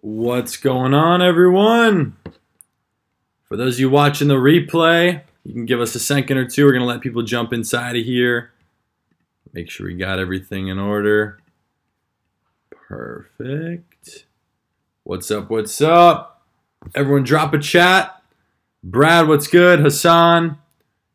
What's going on, everyone? For those of you watching the replay, you can give us a second or two. We're going to let people jump inside of here. Make sure we got everything in order. Perfect. What's up? What's up? Everyone drop a chat. Brad, what's good? Hassan.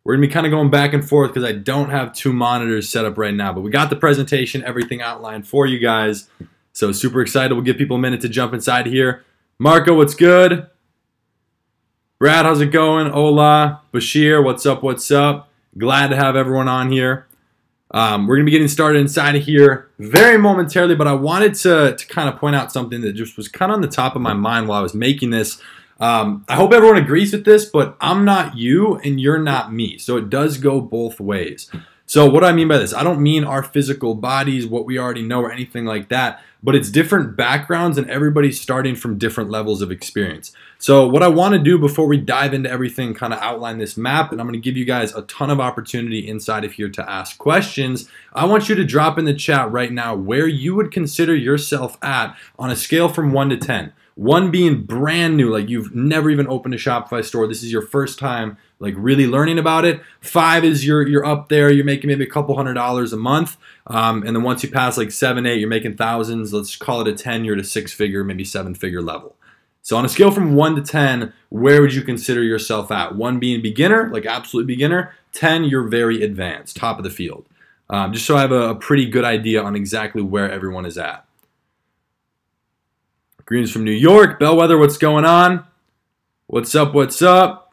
We're going to be kind of going back and forth because I don't have two monitors set up right now. But we got the presentation, everything outlined for you guys. So super excited. We'll give people a minute to jump inside here. Marco, what's good? Brad, how's it going? Ola, Bashir, what's up? What's up? Glad to have everyone on here. We're going to be getting started inside of here very momentarily, but I wanted to kind of point out something that just was kind of on the top of my mind while I was making this. I hope everyone agrees with this, but I'm not you and you're not me. So it does go both ways. So what do I mean by this? I don't mean our physical bodies, what we already know or anything like that, but it's different backgrounds and everybody's starting from different levels of experience. So what I want to do before we dive into everything, kind of outline this map, and I'm going to give you guys a ton of opportunity inside of here to ask questions. I want you to drop in the chat right now where you would consider yourself at on a scale from 1 to 10. 1 being brand new, like you've never even opened a Shopify store. This is your first time like really learning about it. 5 is you're up there, you're making maybe a couple $100s a month. And then once you pass like 7, 8, you're making thousands. Let's call it a 10, you're at a 6-figure, maybe 7-figure level. So on a scale from 1 to 10, where would you consider yourself at? 1 being beginner, like absolute beginner. 10, you're very advanced, top of the field. Just so I have a pretty good idea on exactly where everyone is at. Green's from New York. Bellwether, what's going on? What's up? What's up?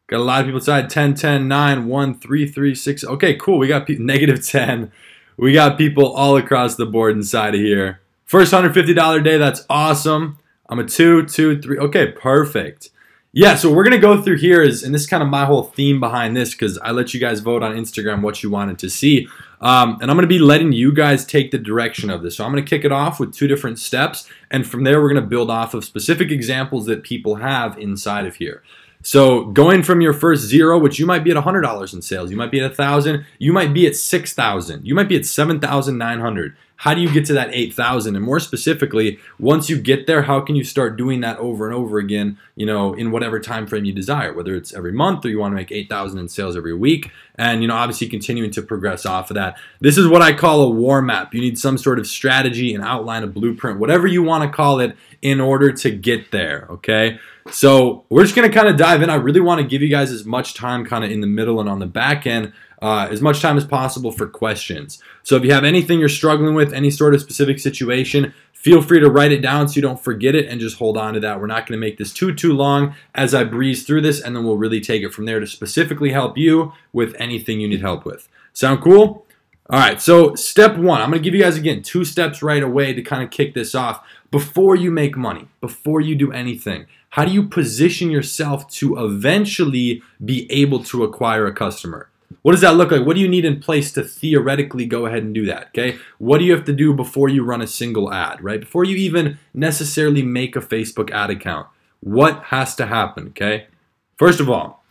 Got a lot of people inside. 10, 10, 9, 1, 3, 3, 6. Okay, cool. We got negative 10. We got people all across the board inside of here. First $150 day. That's awesome. I'm a 2, 2, 3. Okay, perfect. Yeah, so what we're going to go through here is, and this is kind of my whole theme behind this because I let you guys vote on Instagram what you wanted to see. And I'm going to be letting you guys take the direction of this. So I'm going to kick it off with 2 different steps. And from there, we're going to build off of specific examples that people have inside of here. So going from your first 0, which you might be at $100 in sales, you might be at 1,000, you might be at 6,000, you might be at 7,900. How do you get to that 8,000? And more specifically, once you get there, how can you start doing that over and over again, you know, in whatever time frame you desire, whether it's every month or you want to make 8,000 in sales every week, and, you know, obviously continuing to progress off of that. This is what I call a WARMAP. You need some sort of strategy, an outline, a blueprint, whatever you want to call it, in order to get there, okay? So we're just going to kind of dive in. I really want to give you guys as much time kind of in the middle and on the back end, as much time as possible for questions. So if you have anything you're struggling with, any sort of specific situation, feel free to write it down so you don't forget it and just hold on to that. We're not going to make this too long as I breeze through this, and then we'll really take it from there to specifically help you with anything you need help with. Sound cool? All right, so step 1, I'm going to give you guys, again, 2 steps right away to kind of kick this off. Before you make money, before you do anything, how do you position yourself to eventually be able to acquire a customer? What does that look like? What do you need in place to theoretically go ahead and do that, okay? What do you have to do before you run a single ad, right? Before you even necessarily make a Facebook ad account, what has to happen, okay? First of all,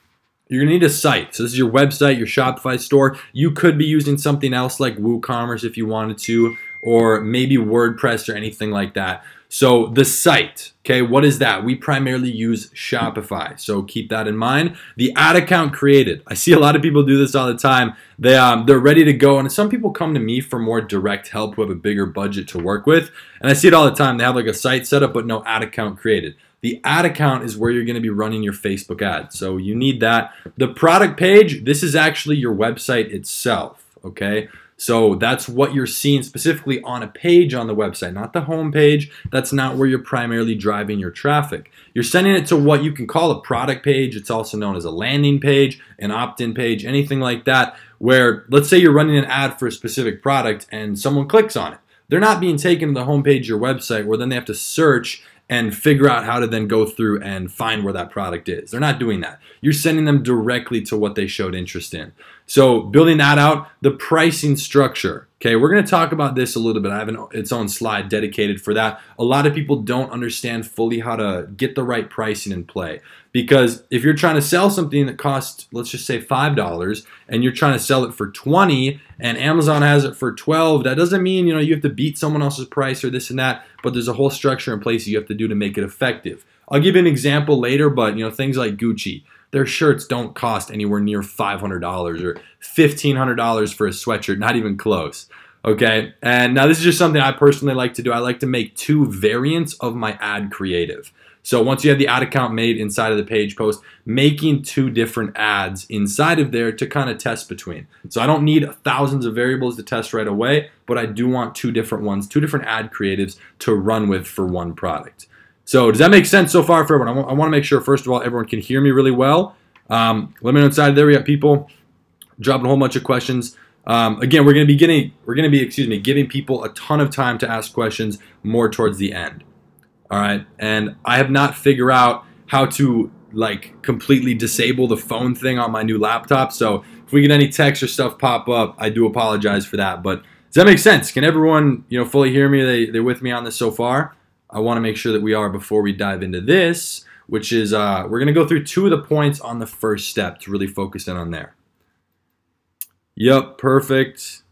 you're going to need a site. So this is your website, your Shopify store. You could be using something else like WooCommerce if you wanted to, or maybe WordPress or anything like that. So the site, okay, what is that? We primarily use Shopify, so keep that in mind. The ad account created. I see a lot of people do this all the time. They're ready to go, and some people come to me for more direct help who have a bigger budget to work with, and I see it all the time. They have like a site set up but no ad account created. The ad account is where you're going to be running your Facebook ad, so you need that. The product page, this is actually your website itself, okay? So that's what you're seeing specifically on a page on the website, not the home page. That's not where you're primarily driving your traffic. You're sending it to what you can call a product page. It's also known as a landing page, an opt-in page, anything like that, where let's say you're running an ad for a specific product and someone clicks on it. They're not being taken to the home page of your website where then they have to search and figure out how to then go through and find where that product is. They're not doing that. You're sending them directly to what they showed interest in. So building that out, the pricing structure. Okay, we're going to talk about this a little bit. I have its own slide dedicated for that. A lot of people don't understand fully how to get the right pricing in play. Because if you're trying to sell something that costs, let's just say $5, and you're trying to sell it for $20, and Amazon has it for $12, that doesn't mean you have to beat someone else's price or this and that. But there's a whole structure in place you have to do to make it effective. I'll give you an example later, but things like Gucci. Their shirts don't cost anywhere near $500 or $1,500 for a sweatshirt, not even close. Okay, and now this is just something I personally like to do. I like to make 2 variants of my ad creative. So once you have the ad account made inside of the page post, making 2 different ads inside of there to kind of test between. So I don't need thousands of variables to test right away, but I do want 2 different ones, 2 different ad creatives to run with for one product. So does that make sense so far for everyone? I want to make sure, first of all, everyone can hear me really well. Let me know inside there. We got people dropping a whole bunch of questions. Again, we're going to be giving people a ton of time to ask questions more towards the end. All right, and I have not figured out how to completely disable the phone thing on my new laptop. So if we get any text or stuff pop up, I do apologize for that. But does that make sense? Can everyone fully hear me? They're with me on this so far? I want to make sure that we are before we dive into this, which is we're going to go through 2 of the points on the first step to really focus in on there. Yep, perfect.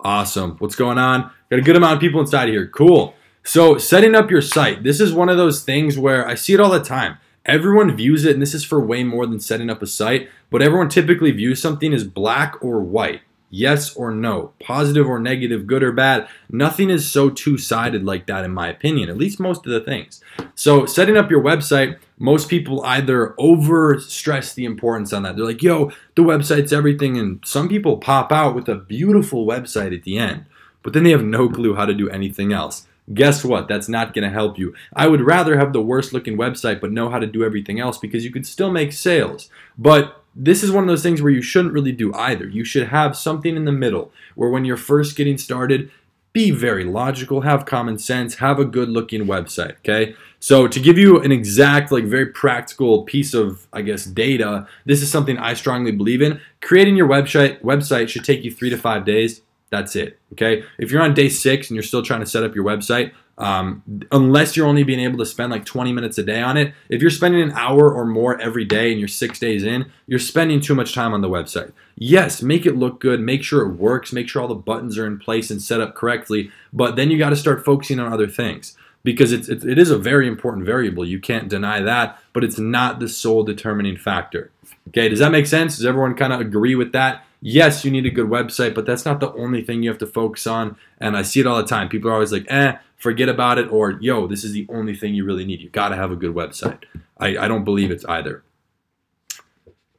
Awesome. What's going on? Got a good amount of people inside here. Cool. So setting up your site. This is one of those things where I see it all the time. Everyone views it, and this is for way more than setting up a site, but everyone typically views something as black or white. Yes or no, positive or negative, good or bad. Nothing is so two-sided like that in my opinion, at least most of the things. So setting up your website, most people either over-stress the importance on that. They're like, yo, the website's everything, and some people pop out with a beautiful website at the end, but then they have no clue how to do anything else. Guess what? That's not going to help you. I would rather have the worst looking website but know how to do everything else because you could still make sales. But this is one of those things where you shouldn't really do either. You should have something in the middle where when you're first getting started, be very logical, have common sense, have a good looking website, okay? So to give you an exact, very practical piece of, data, this is something I strongly believe in. Creating your website should take you 3 to 5 days. That's it, okay? If you're on day 6 and you're still trying to set up your website, unless you're only being able to spend 20 minutes a day on it, if you're spending an hour or more every day and you're 6 days in, you're spending too much time on the website. Yes, make it look good, make sure it works, make sure all the buttons are in place and set up correctly, but then you got to start focusing on other things because it is a very important variable. You can't deny that, but it's not the sole determining factor. Okay, does that make sense? Does everyone kind of agree with that? Yes, you need a good website, but that's not the only thing you have to focus on. And I see it all the time. People are always like, forget about it, or yo, this is the only thing you really need. You got to have a good website. I don't believe it's either.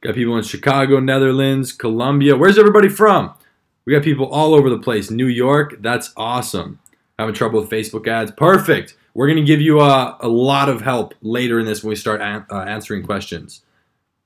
Got people in Chicago, Netherlands, Colombia. Where's everybody from? We got people all over the place. New York, that's awesome. Having trouble with Facebook ads? Perfect. We're going to give you a lot of help later in this when we start answering questions.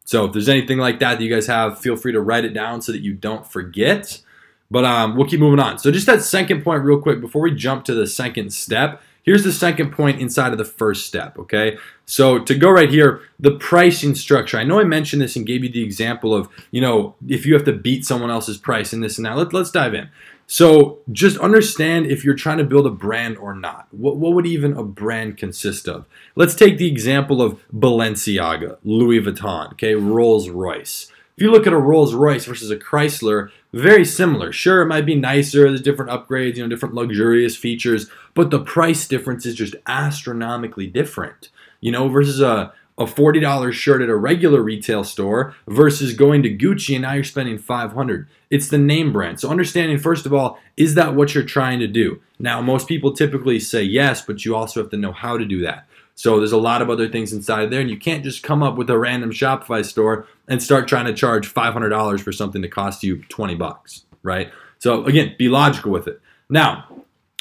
So if there's anything like that you guys have, feel free to write it down so that you don't forget. But we'll keep moving on. So just that second point real quick before we jump to the second step. Here's the second point inside of the first step, okay? So to go right here, the pricing structure. I know I mentioned this and gave you the example of, if you have to beat someone else's price and this and that. Let's dive in. So just understand if you're trying to build a brand or not. What would even a brand consist of? Let's take the example of Balenciaga, Louis Vuitton, okay, Rolls-Royce. If you look at a Rolls-Royce versus a Chrysler, very similar. Sure, it might be nicer, there's different upgrades, different luxurious features, but the price difference is just astronomically different. Versus a $40 shirt at a regular retail store versus going to Gucci and now you're spending $500. It's the name brand. So understanding, first of all, is that what you're trying to do? Now, most people typically say yes, but you also have to know how to do that. So there's a lot of other things inside there, and you can't just come up with a random Shopify store and start trying to charge $500 for something that costs you $20, right? So again, be logical with it. Now,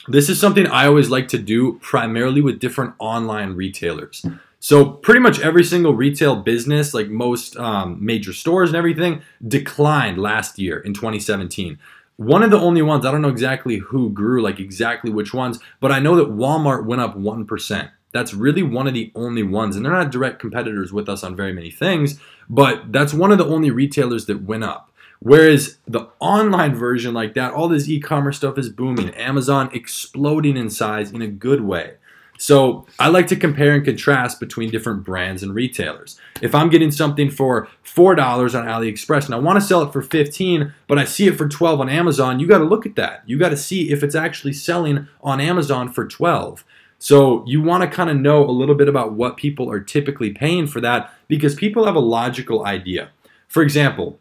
this is something I always like to do primarily with different online retailers. So pretty much every single retail business, like most major stores and everything, declined last year in 2017. One of the only ones, I don't know exactly who grew, exactly which ones, but I know that Walmart went up 1%. That's really one of the only ones, and they're not direct competitors with us on very many things, but that's one of the only retailers that went up. Whereas the online version like that, all this e-commerce stuff is booming. Amazon exploding in size in a good way. So I like to compare and contrast between different brands and retailers. If I'm getting something for $4 on AliExpress and I want to sell it for 15, but I see it for 12 on Amazon, you got to look at that. You got to see if it's actually selling on Amazon for 12. So you want to kind of know a little bit about what people are typically paying for that, because people have a logical idea. For example,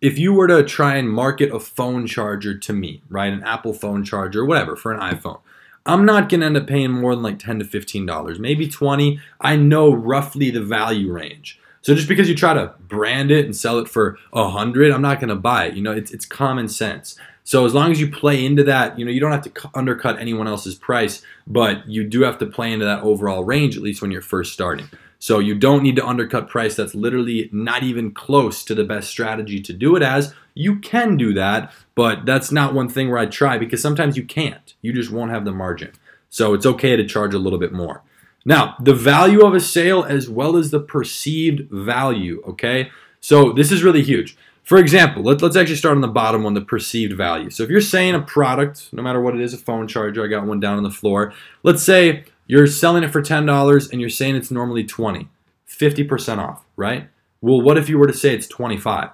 if you were to try and market a phone charger to me, right, an Apple phone charger or whatever for an iPhone, I'm not going to end up paying more than like $10 to $15, maybe 20. I know roughly the value range. So just because you try to brand it and sell it for 100, I'm not going to buy it. You know, it's common sense. So as long as you play into that, you know, you don't have to undercut anyone else's price, but you do have to play into that overall range, at least when you're first starting. So you don't need to undercut price. That's literally not even close to the best strategy to do it as. You can do that, but that's not one thing where I try, because sometimes you can't. You just won't have the margin. So it's okay to charge a little bit more. Now, the value of a sale as well as the perceived value, okay? So this is really huge. For example, let's actually start on the bottom one, the perceived value. So if you're saying a product, no matter what it is, a phone charger, I got one down on the floor. Let's say you're selling it for $10 and you're saying it's normally $20, 50% off, right? Well, what if you were to say it's $25?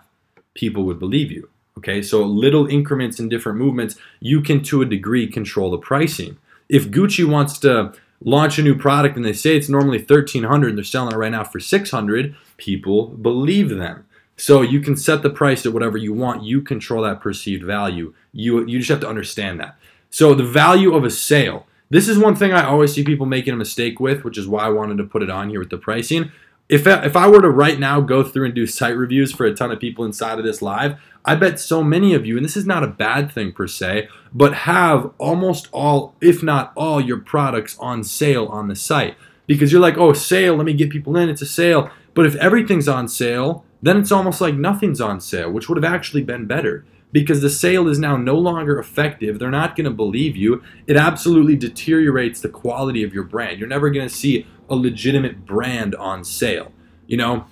People would believe you, okay? So little increments in different movements, you can, to a degree, control the pricing. If Gucci wants to launch a new product and they say it's normally $1,300 and they're selling it right now for $600, people believe them. So you can set the price at whatever you want. You control that perceived value. You just have to understand that. So the value of a sale. This is one thing I always see people making a mistake with, which is why I wanted to put it on here with the pricing. If I were to right now go through and do site reviews for a ton of people inside of this live, I bet so many of you, and this is not a bad thing per se, but have almost all, if not all, your products on sale on the site. Because you're like, oh, sale, let me get people in, it's a sale. But if everything's on sale, then it's almost like nothing's on sale, which would have actually been better, because the sale is now no longer effective. They're not going to believe you. It absolutely deteriorates the quality of your brand. You're never going to see a legitimate brand on sale. You know,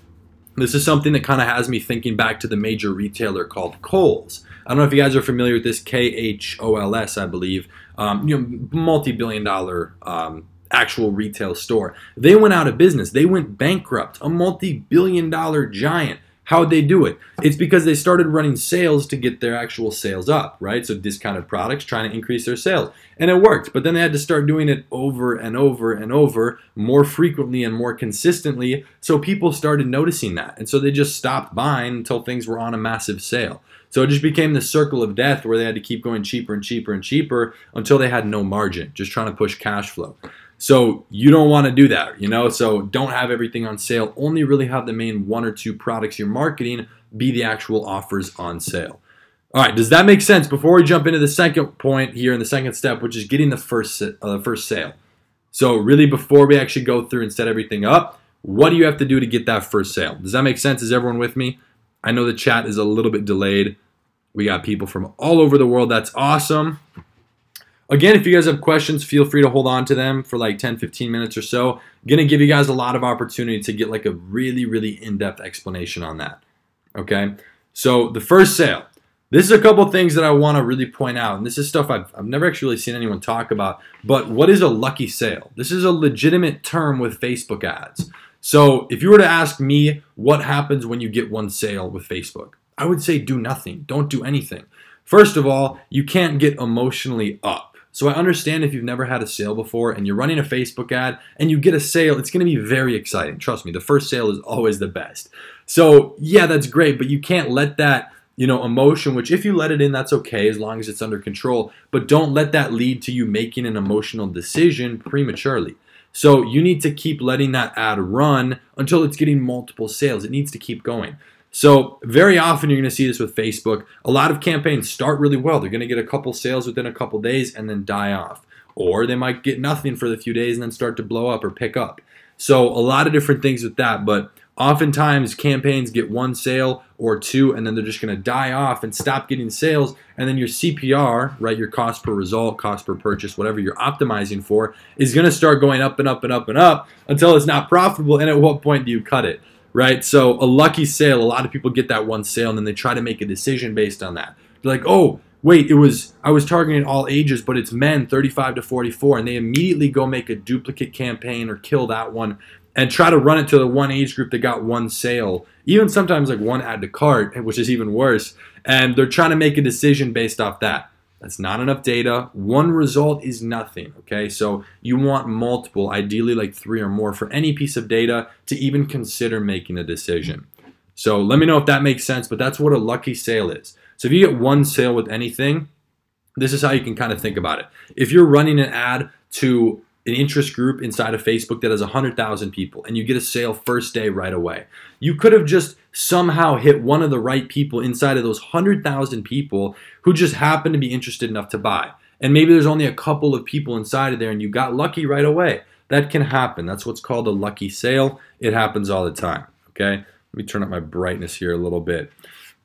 this is something that kind of has me thinking back to the major retailer called Kohl's. I don't know if you guys are familiar with this, K-H-O-L-S, I believe. You know, multi-billion-dollar actual retail store. They went out of business. They went bankrupt. A multi-billion-dollar giant. How'd they do it? It's because they started running sales to get their actual sales up, right? So discounted products, trying to increase their sales. And it worked, but then they had to start doing it over and over and over, more frequently and more consistently, so people started noticing that. And so they just stopped buying until things were on a massive sale. So it just became the circle of death where they had to keep going cheaper and cheaper and cheaper until they had no margin, just trying to push cash flow. So you don't want to do that, you know? So don't have everything on sale. Only really have the main one or two products you're marketing be the actual offers on sale. All right, does that make sense? Before we jump into the second point here in the second step, which is getting the first sale. So really, before we actually go through and set everything up, what do you have to do to get that first sale? Does that make sense? Is everyone with me? I know the chat is a little bit delayed. We got people from all over the world. That's awesome. Again, if you guys have questions, feel free to hold on to them for like 10, 15 minutes or so. Gonna give you guys a lot of opportunity to get like a really, really in-depth explanation on that. Okay, so the first sale. This is a couple things that I want to really point out, and this is stuff I've never actually really seen anyone talk about, but what is a lucky sale? This is a legitimate term with Facebook ads. So if you were to ask me what happens when you get one sale with Facebook, I would say do nothing. Don't do anything. First of all, you can't get emotionally up. So I understand if you've never had a sale before and you're running a Facebook ad and you get a sale, it's going to be very exciting. Trust me, the first sale is always the best. So yeah, that's great, but you can't let that, you know, emotion, which if you let it in, that's okay as long as it's under control, but don't let that lead to you making an emotional decision prematurely. So you need to keep letting that ad run until it's getting multiple sales. It needs to keep going. So very often you're going to see this with Facebook. A lot of campaigns start really well. They're going to get a couple sales within a couple days and then die off. Or they might get nothing for the few days and then start to blow up or pick up. So a lot of different things with that. But oftentimes campaigns get one sale or two and then they're just going to die off and stop getting sales. And then your CPR, right, your cost per result, cost per purchase, whatever you're optimizing for, is going to start going up and up and up and up until it's not profitable. And at what point do you cut it? right? So a lucky sale, a lot of people get that one sale and then they try to make a decision based on that. They're like, oh, wait, I was targeting all ages, but it's men 35 to 44, and they immediately go make a duplicate campaign or kill that one and try to run it to the one age group that got one sale, even sometimes like one add to cart, which is even worse, and they're trying to make a decision based off that. That's not enough data. One result is nothing, okay? So you want multiple, ideally like 3 or more for any piece of data to even consider making a decision. So let me know if that makes sense, but that's what a lucky sale is. So if you get one sale with anything, this is how you can kind of think about it. If you're running an ad to an interest group inside of Facebook that has 100,000 people and you get a sale first day right away, you could have just somehow hit one of the right people inside of those 100,000 people who just happen to be interested enough to buy. And maybe there's only a couple of people inside of there and you got lucky right away. That can happen. That's what's called a lucky sale. It happens all the time, okay? Let me turn up my brightness here a little bit.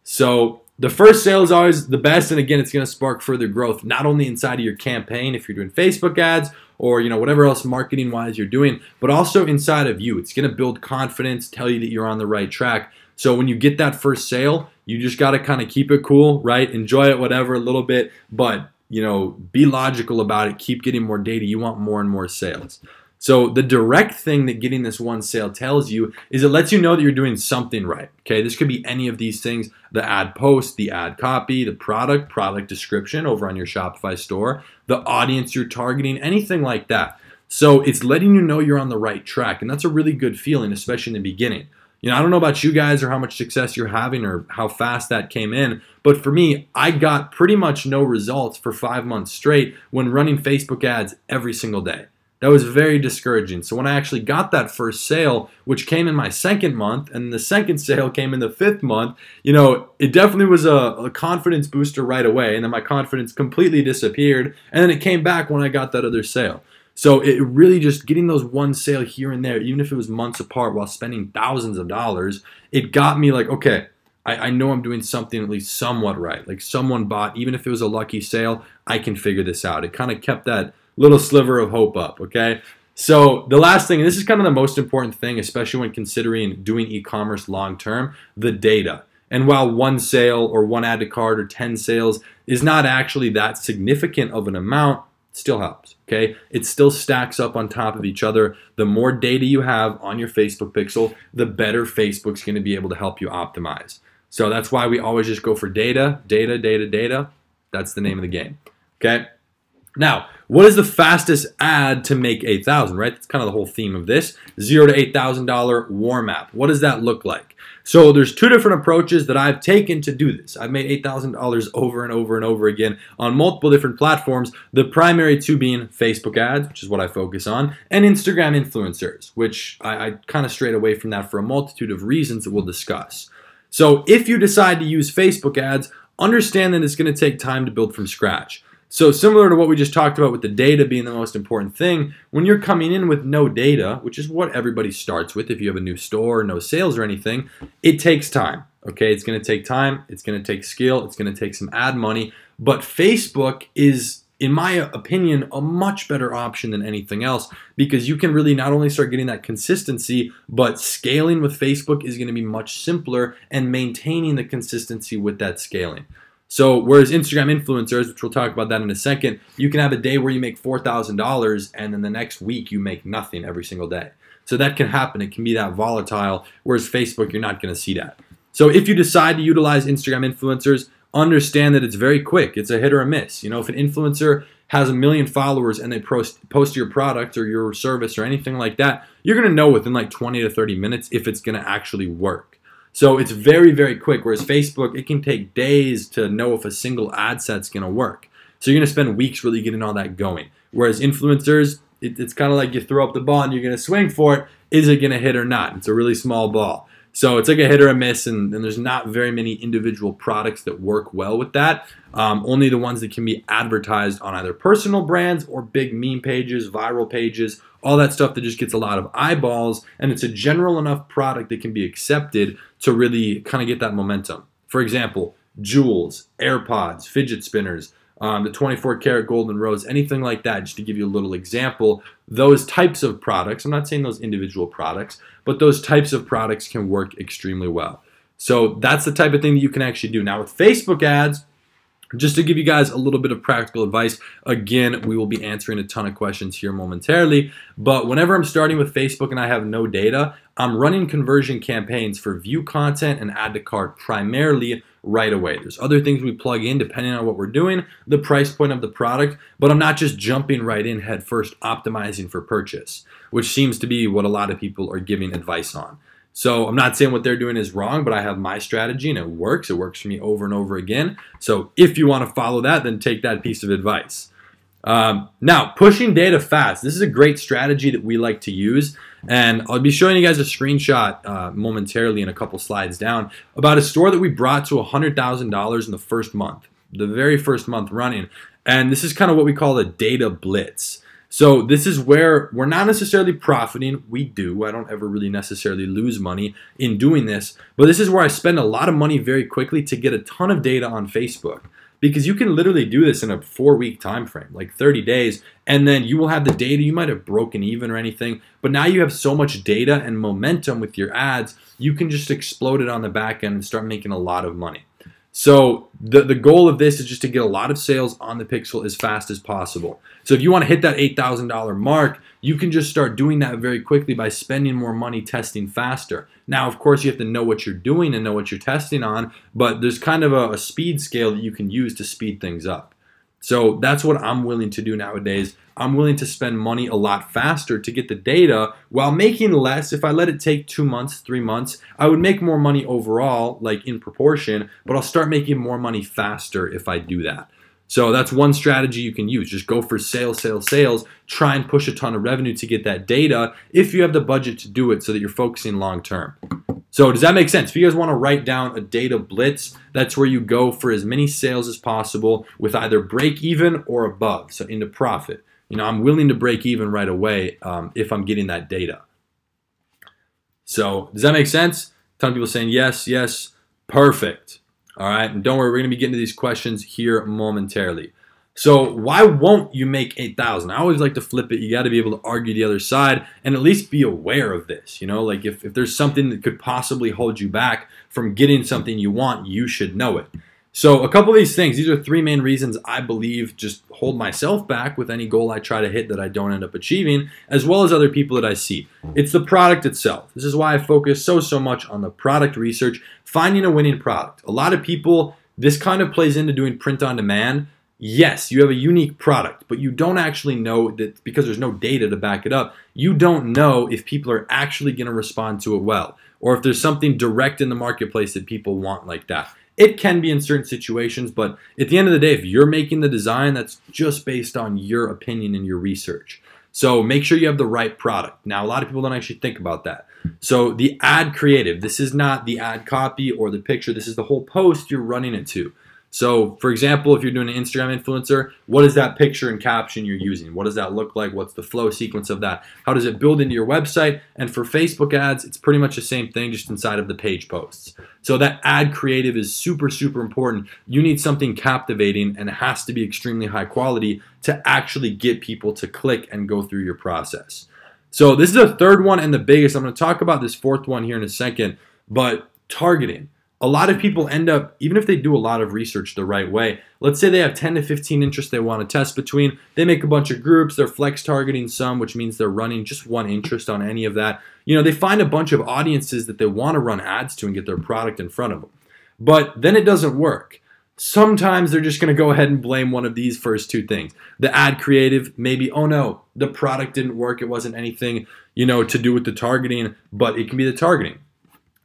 So the first sale is always the best, and again, it's going to spark further growth, not only inside of your campaign if you're doing Facebook ads or whatever else marketing-wise you're doing, but also inside of you. It's going to build confidence, tell you that you're on the right track. So when you get that first sale, you just got to kind of keep it cool, right? Enjoy it, whatever, a little bit, but be logical about it. Keep getting more data. You want more and more sales. So the direct thing that getting this one sale tells you is it lets you know that you're doing something right. Okay, this could be any of these things: the ad post, the ad copy, the product description over on your Shopify store, the audience you're targeting, anything like that. So it's letting you know you're on the right track, and that's a really good feeling, especially in the beginning. I don't know about you guys or how much success you're having or how fast that came in, but for me, I got pretty much no results for 5 months straight when running Facebook ads every single day. That was very discouraging. So when I actually got that first sale, which came in my 2nd month, and the second sale came in the 5th month, it definitely was a confidence booster right away. And then my confidence completely disappeared. And then it came back when I got that other sale. So it really just getting those one sale here and there, even if it was months apart while spending thousands of dollars, it got me like, okay, I know I'm doing something at least somewhat right. Like someone bought, even if it was a lucky sale, I can figure this out. It kind of kept that little sliver of hope up, okay? So the last thing, and this is kind of the most important thing, especially when considering doing e-commerce long-term, the data. And while one sale or one add to cart or 10 sales is not actually that significant of an amount, it still helps, okay? It still stacks up on top of each other. The more data you have on your Facebook pixel, the better Facebook's gonna be able to help you optimize. So that's why we always just go for data, data, data, data. That's the name of the game, okay? Now, what is the fastest ad to make $8,000, right? That's kind of the whole theme of this. $0 to $8,000 WARMAP. What does that look like? So there's 2 different approaches that I've taken to do this. I've made $8,000 over and over and over again on multiple different platforms. The primary 2 being Facebook ads, which is what I focus on, and Instagram influencers, which I kind of strayed away from that for a multitude of reasons that we'll discuss. So if you decide to use Facebook ads, understand that it's going to take time to build from scratch. So similar to what we just talked about with the data being the most important thing, when you're coming in with no data, which is what everybody starts with if you have a new store, no sales or anything, it takes time, okay? It's going to take time, it's going to take skill, it's going to take some ad money, but Facebook is, in my opinion, a much better option than anything else because you can really not only start getting that consistency, but scaling with Facebook is going to be much simpler and maintaining the consistency with that scaling. So whereas Instagram influencers, which we'll talk about that in a second, you can have a day where you make $4,000 and then the next week you make nothing every single day. So that can happen. It can be that volatile, whereas Facebook, you're not going to see that. So if you decide to utilize Instagram influencers, understand that it's very quick. It's a hit or a miss. If an influencer has 1 million followers and they post your product or your service or anything like that, you're going to know within like 20 to 30 minutes if it's going to actually work. So it's very, very quick, whereas Facebook, it can take days to know if a single ad set's going to work. So you're going to spend weeks really getting all that going. Whereas influencers, it's kind of like you throw up the ball and you're going to swing for it. Is it going to hit or not? It's a really small ball. So it's like a hit or a miss, and there's not very many individual products that work well with that. Only the ones that can be advertised on either personal brands or big meme pages, viral pages, all that stuff that just gets a lot of eyeballs, and it's a general enough product that can be accepted to really kind of get that momentum. For example, jewels, AirPods, fidget spinners, the 24 karat golden rose, anything like that, just to give you a little example. Those types of products, I'm not saying those individual products, but those types of products can work extremely well. So that's the type of thing that you can actually do. Now with Facebook ads, just to give you guys a little bit of practical advice, again, we will be answering a ton of questions here momentarily, but whenever I'm starting with Facebook and I have no data, I'm running conversion campaigns for view content and add to cart primarily right away. There's other things we plug in depending on what we're doing, the price point of the product, but I'm not just jumping right in head first optimizing for purchase, which seems to be what a lot of people are giving advice on. So I'm not saying what they're doing is wrong, but I have my strategy and it works. It works for me over and over again. So if you want to follow that, then take that piece of advice. Now, pushing data fast. This is a great strategy that we like to use. And I'll be showing you guys a screenshot momentarily in a couple slides down about a store that we brought to $100,000 in the first month, the very first month running. And this is kind of what we call a data blitz. So this is where we're not necessarily profiting. We do. I don't ever really necessarily lose money in doing this. But this is where I spend a lot of money very quickly to get a ton of data on Facebook. Because you can literally do this in a 4-week time frame, like 30 days, and then you will have the data. You might have broken even or anything, but now you have so much data and momentum with your ads, you can just explode it on the back end and start making a lot of money. So the goal of this is just to get a lot of sales on the pixel as fast as possible. So if you want to hit that $8,000 mark, you can just start doing that very quickly by spending more money testing faster. Now, of course, you have to know what you're doing and know what you're testing on, but there's kind of a speed scale that you can use to speed things up. So that's what I'm willing to do nowadays. I'm willing to spend money a lot faster to get the data while making less. If I let it take 2 months, 3 months, I would make more money overall, like in proportion, but I'll start making more money faster if I do that. So that's one strategy you can use. Just go for sales, sales, sales. Try and push a ton of revenue to get that data if you have the budget to do it so that you're focusing long term. So does that make sense? If you guys want to write down a data blitz, that's where you go for as many sales as possible with either break even or above, so into profit. You know, I'm willing to break even right away if I'm getting that data. So does that make sense? A ton of people saying yes, yes, perfect. All right, and don't worry, we're going to be getting to these questions here momentarily. So why won't you make 8,000? I always like to flip it. You got to be able to argue the other side and at least be aware of this. You know, like if there's something that could possibly hold you back from getting something you want, you should know it. So a couple of these things, these are 3 main reasons I believe just hold myself back with any goal I try to hit that I don't end up achieving, as well as other people that I see. It's the product itself. This is why I focus so much on the product research, finding a winning product. A lot of people, this kind of plays into doing print on demand. Yes, you have a unique product, but you don't actually know that because there's no data to back it up, you don't know if people are actually going to respond to it well, or if there's something direct in the marketplace that people want like that. It can be in certain situations, but at the end of the day, if you're making the design, that's just based on your opinion and your research. So make sure you have the right product. Now, a lot of people don't actually think about that. So the ad creative, this is not the ad copy or the picture. This is the whole post you're running it to. So, for example, if you're doing an Instagram influencer, what is that picture and caption you're using? What does that look like? What's the flow sequence of that? How does it build into your website? And for Facebook ads, it's pretty much the same thing, just inside of the page posts. So that ad creative is super important. You need something captivating, and it has to be extremely high quality to actually get people to click and go through your process. So this is the third one and the biggest. I'm going to talk about this fourth one here in a second, but targeting. A lot of people end up, even if they do a lot of research the right way, let's say they have 10 to 15 interests they want to test between. They make a bunch of groups. They're flex targeting some, which means they're running just one interest on any of that. You know, they find a bunch of audiences that they want to run ads to and get their product in front of them. But then it doesn't work. Sometimes they're just going to go ahead and blame one of these first 2 things. The ad creative, maybe, oh no, the product didn't work. It wasn't anything, you know, to do with the targeting, but it can be the targeting.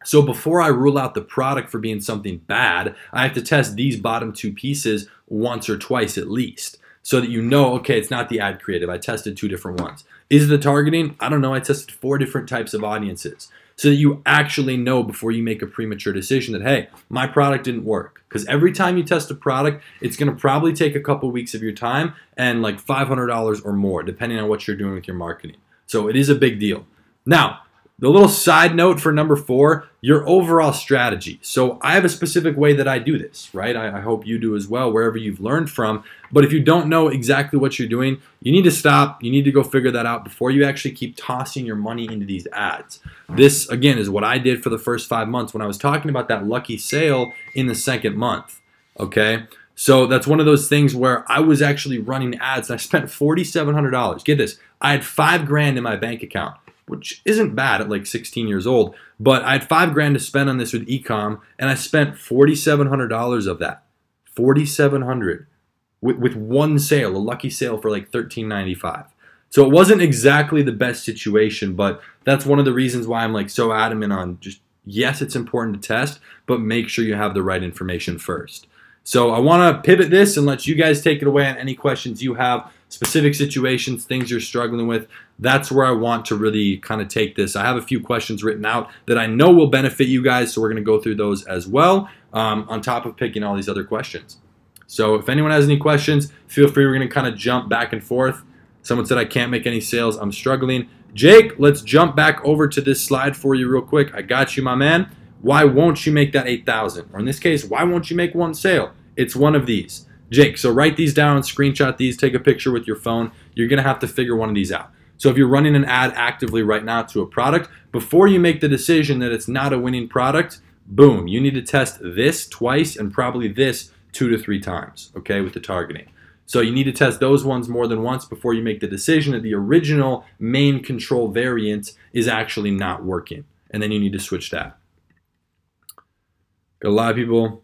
So before I rule out the product for being something bad, I have to test these bottom 2 pieces once or twice at least so that you know, okay, it's not the ad creative. I tested 2 different ones. Is it the targeting? I don't know. I tested 4 different types of audiences so that you actually know before you make a premature decision that, hey, my product didn't work. Because every time you test a product, it's going to probably take a couple weeks of your time and like $500 or more, depending on what you're doing with your marketing. So it is a big deal. Now, The little side note for number 4, your overall strategy. So I have a specific way that I do this, right? I hope you do as well, wherever you've learned from. But if you don't know exactly what you're doing, you need to stop. You need to go figure that out before you actually keep tossing your money into these ads. This, again, is what I did for the first 5 months when I was talking about that lucky sale in the 2nd month, okay? So that's one of those things where I was actually running ads and I spent $4,700. Get this, I had $5 grand in my bank account, which isn't bad at like 16 years old, but I had $5 grand to spend on this with ecom, and I spent $4,700 of that. $4,700 with one sale, a lucky sale for like $13.95. So it wasn't exactly the best situation, but that's one of the reasons why I'm like so adamant on just, yes, it's important to test, but make sure you have the right information first. So I want to pivot this and let you guys take it away on any questions you have, specific situations, things you're struggling with. That's where I want to really kind of take this. I have a few questions written out that I know will benefit you guys, so we're going to go through those as well, on top of picking all these other questions. So if anyone has any questions, feel free. We're going to kind of jump back and forth. Someone said I can't make any sales. I'm struggling. Jake, let's jump back over to this slide for you real quick. I got you, my man. Why won't you make that 8,000? Or in this case, why won't you make one sale? It's one of these. Jake, so write these down, screenshot these, take a picture with your phone. You're going to have to figure one of these out. So if you're running an ad actively right now to a product, before you make the decision that it's not a winning product, boom, you need to test this twice and probably this 2 to 3 times, okay, with the targeting. So you need to test those ones more than once before you make the decision that the original main control variant is actually not working. And then you need to switch that. Got a lot of people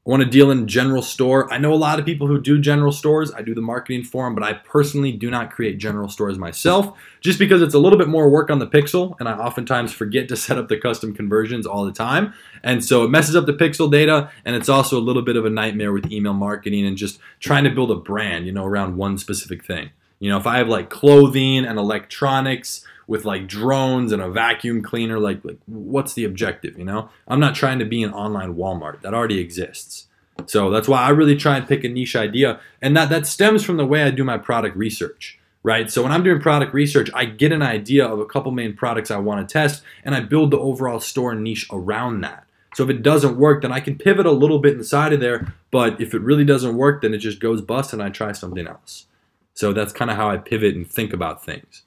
want to deal in general store. I know a lot of people who do general stores. I do the marketing for them, but I personally do not create general stores myself just because it's a little bit more work on the pixel, and I oftentimes forget to set up the custom conversions all the time. And so it messes up the pixel data, and it's also a little bit of a nightmare with email marketing and just trying to build a brand, you know, around one specific thing. You know, if I have like clothing and electronics with like drones and a vacuum cleaner, like what's the objective, you know? I'm not trying to be an online Walmart. That already exists. So that's why I really try and pick a niche idea. And that stems from the way I do my product research, right? So when I'm doing product research, I get an idea of a couple main products I want to test, and I build the overall store niche around that. So if it doesn't work, then I can pivot a little bit inside of there. But if it really doesn't work, then it just goes bust and I try something else. So that's kind of how I pivot and think about things.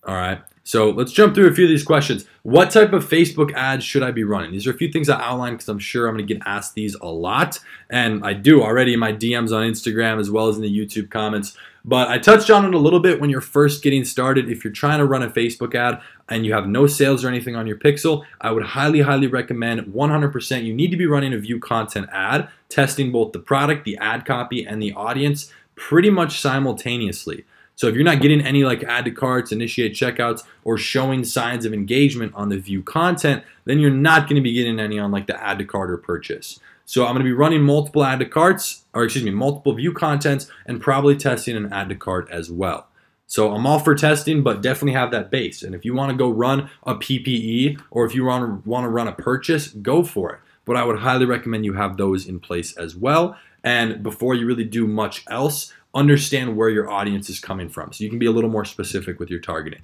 All right, so let's jump through a few of these questions. What type of Facebook ads should I be running? These are a few things I outlined because I'm sure I'm going to get asked these a lot. And I do already in my DMs on Instagram as well as in the YouTube comments. But I touched on it a little bit when you're first getting started. If you're trying to run a Facebook ad and you have no sales or anything on your pixel, I would highly, highly recommend 100% you need to be running a view content ad, testing both the product, the ad copy, and the audience pretty much simultaneously. So if you're not getting any like add to carts, initiate checkouts, or showing signs of engagement on the view content, then you're not going to be getting any on like the add to cart or purchase. So I'm going to be running multiple add to carts, or excuse me, multiple view contents, and probably testing an add to cart as well. So I'm all for testing, but definitely have that base. And if you want to go run a PPE, or if you want to run a purchase, go for it. But I would highly recommend you have those in place as well. And before you really do much else, understand where your audience is coming from so you can be a little more specific with your targeting.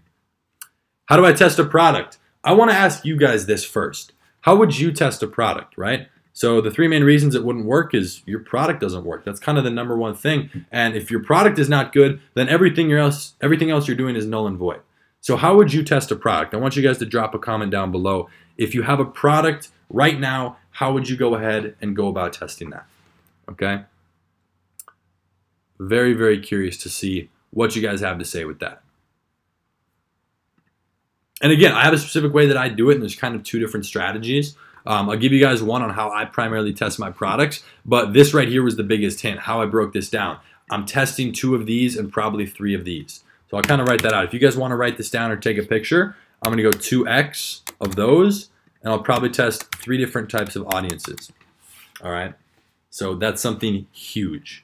How do I test a product? I want to ask you guys this first. How would you test a product, right? So the 3 main reasons it wouldn't work is your product doesn't work. That's kind of the number one thing. And if your product is not good, then everything else you're doing is null and void. So how would you test a product? I want you guys to drop a comment down below. If you have a product right now, how would you go ahead and go about testing that? Okay? Very, very curious to see what you guys have to say with that. And again, I have a specific way that I do it, and there's kind of 2 different strategies. I'll give you guys one on how I primarily test my products, but this right here was the biggest hint, how I broke this down. I'm testing 2 of these and probably 3 of these. So I'll kind of write that out. If you guys want to write this down or take a picture, I'm going to go 2x of those, and I'll probably test 3 different types of audiences. All right? So that's something huge.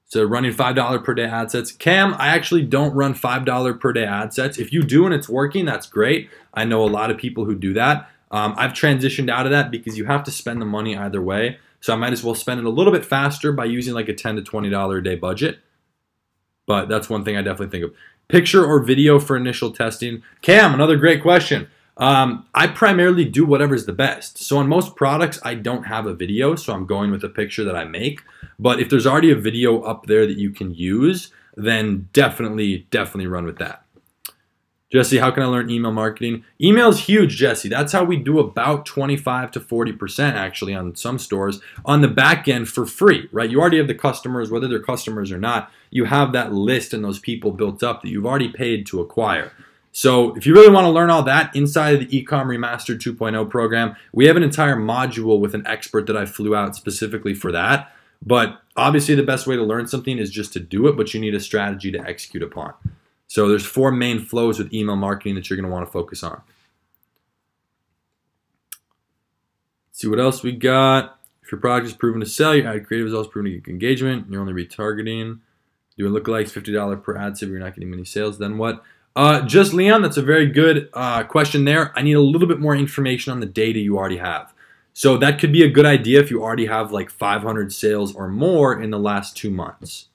So running $5 per day ad sets. Cam, I actually don't run $5 per day ad sets. If you do and it's working, that's great. I know a lot of people who do that. I've transitioned out of that because you have to spend the money either way. So I might as well spend it a little bit faster by using like a $10 to $20 a day budget. But that's one thing I definitely think of. Picture or video for initial testing. Cam, another great question. I primarily do whatever's the best. So on most products, I don't have a video, so I'm going with a picture that I make. But if there's already a video up there that you can use, then definitely run with that. Jesse, how can I learn email marketing? Email is huge, Jesse. That's how we do about 25 to 40% actually on some stores on the back end for free, right? You already have the customers, whether they're customers or not. You have that list and those people built up that you've already paid to acquire. So if you really want to learn all that inside of the Ecom Remastered 2.0 program, we have an entire module with an expert that I flew out specifically for that. But obviously the best way to learn something is just to do it, but you need a strategy to execute upon. So there's 4 main flows with email marketing that you're going to want to focus on. Let's see what else we got. If your product is proven to sell, your ad creative is also proven to get engagement, you're only retargeting, doing lookalikes, $50 per ad save, you're not getting many sales, then what? Just Leon, that's a very good question there. I need a little bit more information on the data you already have. So that could be a good idea if you already have like 500 sales or more in the last 2 months.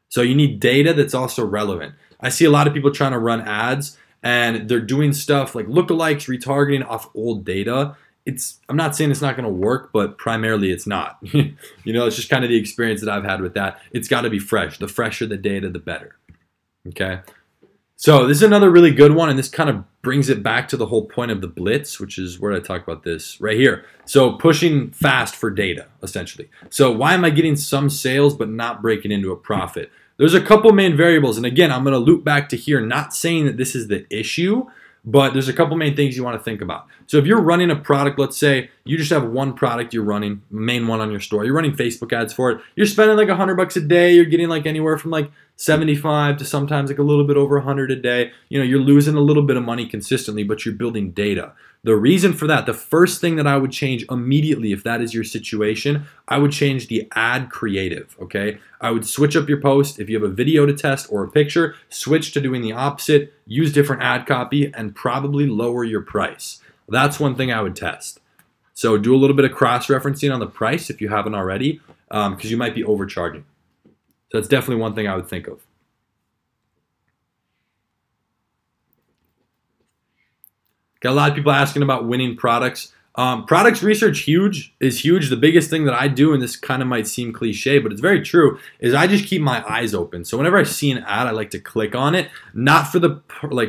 So you need data that's also relevant. I see a lot of people trying to run ads and they're doing stuff like lookalikes, retargeting off old data. I'm not saying it's not going to work, but primarily it's not. You know, it's just kind of the experience that I've had with that. It's got to be fresh. The fresher the data, the better. Okay. So this is another really good one, and this kind of brings it back to the whole point of the blitz, which is where I talk about this right here. So pushing fast for data, essentially. So why am I getting some sales but not breaking into a profit? There's a couple main variables, and again, I'm going to loop back to here, not saying that this is the issue, but there's a couple main things you want to think about. So if you're running a product, let's say you just have one product you're running, main one on your store, you're running Facebook ads for it, you're spending like $100 a day, you're getting like anywhere from like 75 to sometimes like a little bit over 100 a day. You know, you're losing a little bit of money consistently, but you're building data. The reason for that, the first thing that I would change immediately if that is your situation, I would change the ad creative, okay? I would switch up your post. If you have a video to test or a picture, switch to doing the opposite, use different ad copy, and probably lower your price. That's one thing I would test. So do a little bit of cross-referencing on the price if you haven't already, because you might be overcharging. So that's definitely one thing I would think of. Got a lot of people asking about winning products. Products research is huge. The biggest thing that I do, and this kind of might seem cliche, but it's very true, is I just keep my eyes open. So whenever I see an ad, I like to click on it, not for the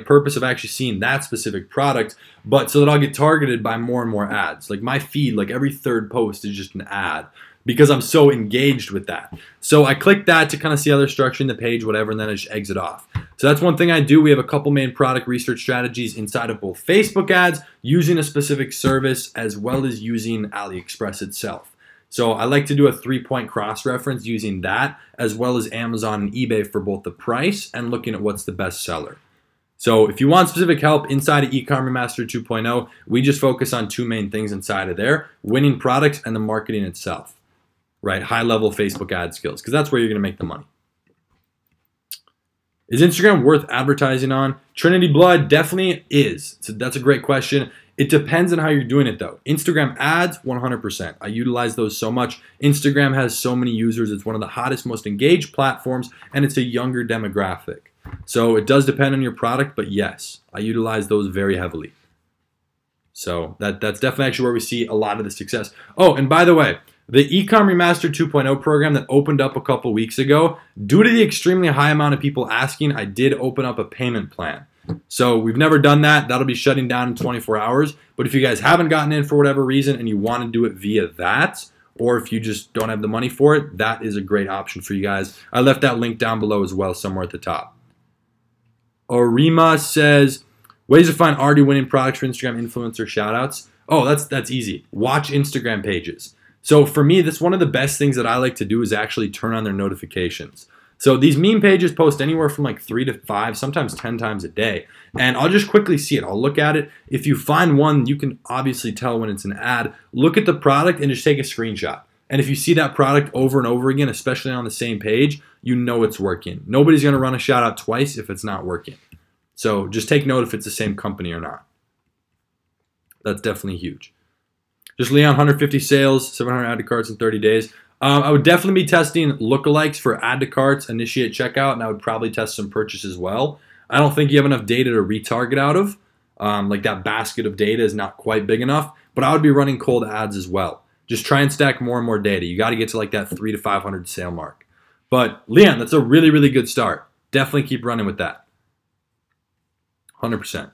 purpose of actually seeing that specific product, but so that I'll get targeted by more and more ads. Like my feed, like every third post is just an ad, because I'm so engaged with that. So I click that to kind of see how they're structuring the page, whatever, and then I just exit off. So that's one thing I do. We have a couple main product research strategies inside of both Facebook ads, using a specific service, as well as using AliExpress itself. So I like to do a 3-point cross-reference using that, as well as Amazon and eBay for both the price and looking at what's the best seller. So if you want specific help inside of Ecom Remastered 2.0, we just focus on 2 main things inside of there: winning products and the marketing itself. Right, high-level Facebook ad skills, because that's where you're going to make the money. Is Instagram worth advertising on? Trinity Blood definitely is. So that's a great question. It depends on how you're doing it, though. Instagram ads, 100%. I utilize those so much. Instagram has so many users. It's one of the hottest, most engaged platforms, and it's a younger demographic. So it does depend on your product, but yes, I utilize those very heavily. So that's definitely actually where we see a lot of the success. Oh, and by the way, the Ecom Remastered 2.0 program that opened up a couple weeks ago, due to the extremely high amount of people asking, I did open up a payment plan. So we've never done that. That'll be shutting down in 24 hours. But if you guys haven't gotten in for whatever reason and you want to do it via that, or if you just don't have the money for it, that is a great option for you guys. I left that link down below as well, somewhere at the top. Orima says, ways to find already winning products for Instagram influencer shoutouts. Oh, that's easy. Watch Instagram pages. So for me, that's one of the best things that I like to do is actually turn on their notifications. So these meme pages post anywhere from like 3 to 5, sometimes 10 times a day. And I'll just quickly see it. I'll look at it. If you find one, you can obviously tell when it's an ad. Look at the product and just take a screenshot. And if you see that product over and over again, especially on the same page, you know it's working. Nobody's going to run a shout out twice if it's not working. So just take note if it's the same company or not. That's definitely huge. Just Leon, 150 sales, 700 add to carts in 30 days. I would definitely be testing lookalikes for add to carts, initiate checkout, and I would probably test some purchase as well. I don't think you have enough data to retarget out of. Like that basket of data is not quite big enough, but I would be running cold ads as well. Just try and stack more and more data. You got to get to like that 300 to 500 sale mark. But Leon, that's a really, really good start. Definitely keep running with that. 100%.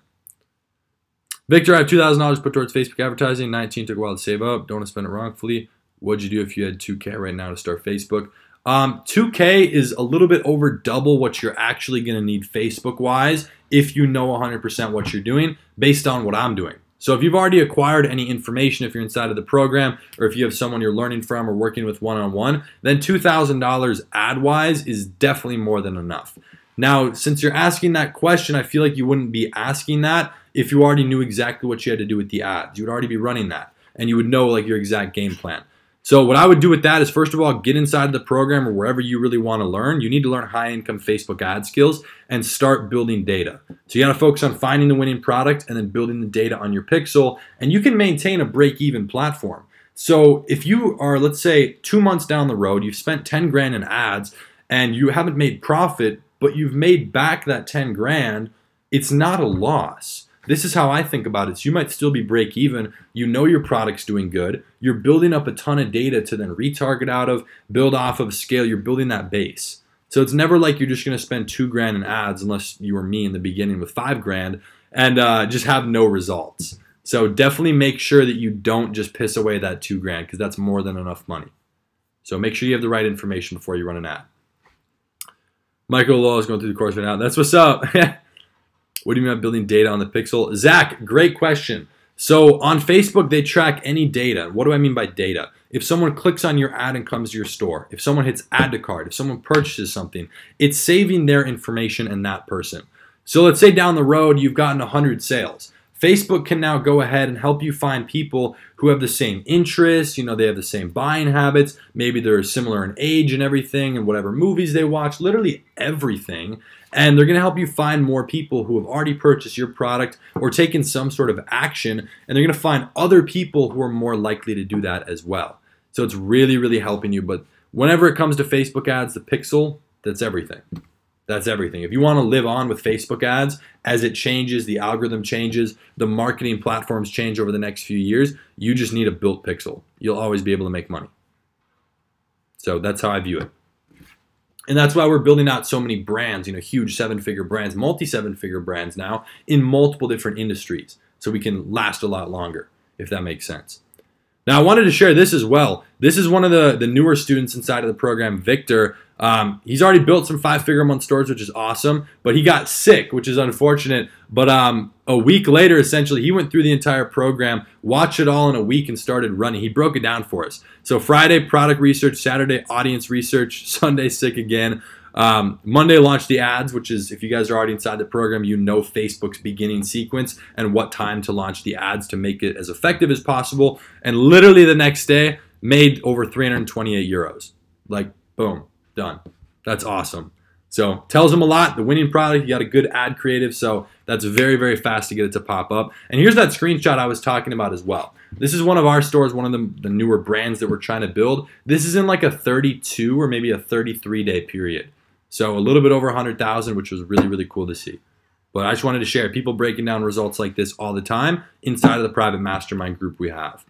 Victor, I have $2,000 put towards Facebook advertising. 19 took a while to save up. Don't want to spend it wrongfully. What'd you do if you had 2K right now to start Facebook? 2K is a little bit over double what you're actually going to need Facebook-wise if you know 100% what you're doing based on what I'm doing. So if you've already acquired any information, if you're inside of the program, or if you have someone you're learning from or working with one-on-one, then $2,000 ad-wise is definitely more than enough. Now, since you're asking that question, I feel like you wouldn't be asking that if you already knew exactly what you had to do with the ads. You would already be running that, and you would know like your exact game plan. So what I would do with that is, first of all, get inside the program or wherever you really want to learn. You need to learn high-income Facebook ad skills and start building data. So you got to focus on finding the winning product and then building the data on your pixel, and you can maintain a break-even platform. So if you are, let's say, 2 months down the road, you've spent 10 grand in ads and you haven't made profit, but you've made back that 10 grand, it's not a loss. This is how I think about it. So you might still be break even. You know your product's doing good. You're building up a ton of data to then retarget out of, build off of, scale. You're building that base. So it's never like you're just going to spend 2 grand in ads, unless you were me in the beginning with 5 grand, and just have no results. So definitely make sure that you don't just piss away that 2 grand, because that's more than enough money. So make sure you have the right information before you run an ad. Michael Law is going through the course right now. That's what's up. What do you mean by building data on the pixel? Zach, great question. So on Facebook, they track any data. What do I mean by data? If someone clicks on your ad and comes to your store, if someone hits add to cart, if someone purchases something, it's saving their information and that person. So let's say down the road, you've gotten 100 sales. Facebook can now go ahead and help you find people who have the same interests, they have the same buying habits, maybe they're similar in age and everything, and whatever movies they watch, literally everything. And they're going to help you find more people who have already purchased your product or taken some sort of action, and they're going to find other people who are more likely to do that as well. So it's really, really helping you. But whenever it comes to Facebook ads, the pixel, that's everything. That's everything. If you want to live on with Facebook ads, as it changes, the algorithm changes, the marketing platforms change over the next few years, you just need a built pixel. You'll always be able to make money. So that's how I view it. And that's why we're building out so many brands, huge 7-figure brands, multi-7-figure brands now in multiple different industries. So we can last a lot longer, if that makes sense. Now, I wanted to share this as well. This is one of the newer students inside of the program, Victor. He's already built some 5-figure a month stores, which is awesome, but he got sick, which is unfortunate. But a week later, essentially, he went through the entire program, watched it all in a week, and started running. He broke it down for us. So Friday, product research. Saturday, audience research. Sunday, sick again. Monday, launched the ads, which is, if you guys are already inside the program, you know Facebook's beginning sequence and what time to launch the ads to make it as effective as possible. And literally the next day, made over 328 euros. Like, boom, done. That's awesome. So tells them a lot. The winning product, you got a good ad creative, so that's very, very fast to get it to pop up. And here's that screenshot I was talking about as well. This is one of our stores, one of the newer brands that we're trying to build. This is in like a 32 or maybe a 33-day period. So a little bit over 100,000, which was really, really cool to see. But I just wanted to share people breaking down results like this all the time inside of the private mastermind group we have.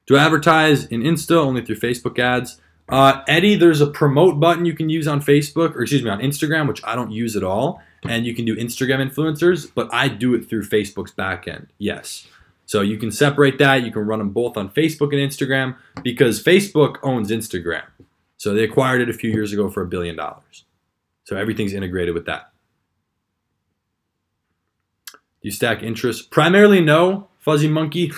Do I advertise in Insta only through Facebook ads? Eddie, there's a promote button you can use on Facebook, or excuse me, on Instagram, which I don't use at all. And you can do Instagram influencers, but I do it through Facebook's backend. Yes. So you can separate that. You can run them both on Facebook and Instagram because Facebook owns Instagram. So they acquired it a few years ago for $1 billion. So everything's integrated with that. Do you stack interest? Primarily, no. Fuzzy Monkey.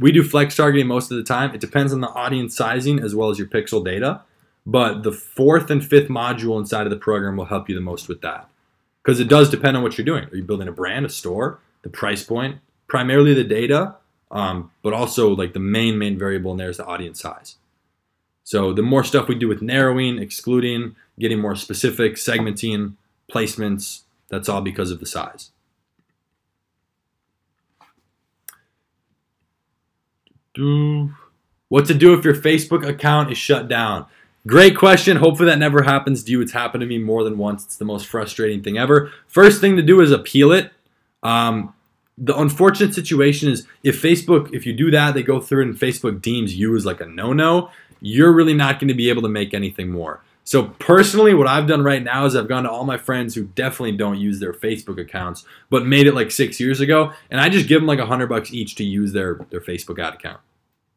We do flex targeting most of the time. It depends on the audience sizing as well as your pixel data. But the 4th and 5th module inside of the program will help you the most with that. Because it does depend on what you're doing. Are you building a brand, a store, the price point, primarily the data, but also like the main variable in there is the audience size. So the more stuff we do with narrowing, excluding, getting more specific, segmenting, placements, that's all because of the size. What to do if your Facebook account is shut down? Great question. Hopefully that never happens to you. It's happened to me more than once. It's the most frustrating thing ever. First thing to do is appeal it. The unfortunate situation is if you do that, they go through and Facebook deems you as like a no-no, you're really not going to be able to make anything more. So personally, what I've done right now is I've gone to all my friends who definitely don't use their Facebook accounts, but made it like 6 years ago, and I just give them like $100 each to use their Facebook ad account.